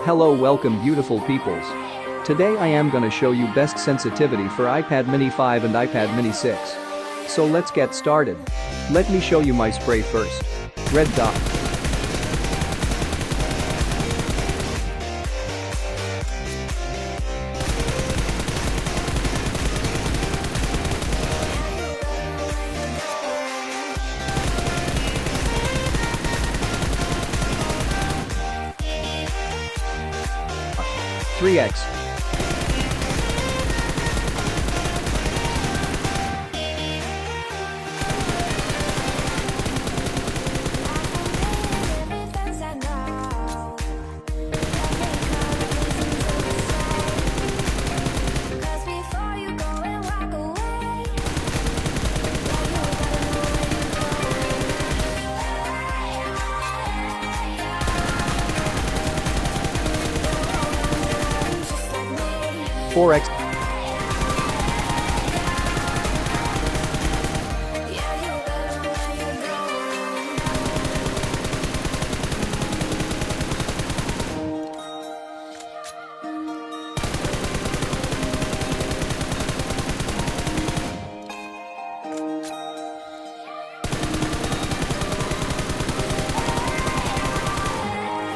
Hello, welcome beautiful peoples. Today I am gonna show you best sensitivity for iPad mini 5 and iPad mini 6. So let's get started. Let me show you my spray first. Red dot. Three X. Four X.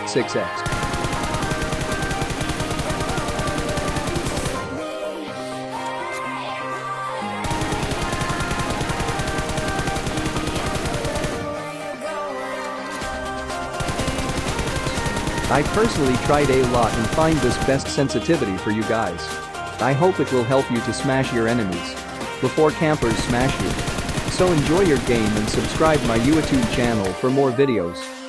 Six X. I personally tried a lot and find this best sensitivity for you guys. I hope it will help you to smash your enemies before campers smash you. So enjoy your game and subscribe my YouTube channel for more videos.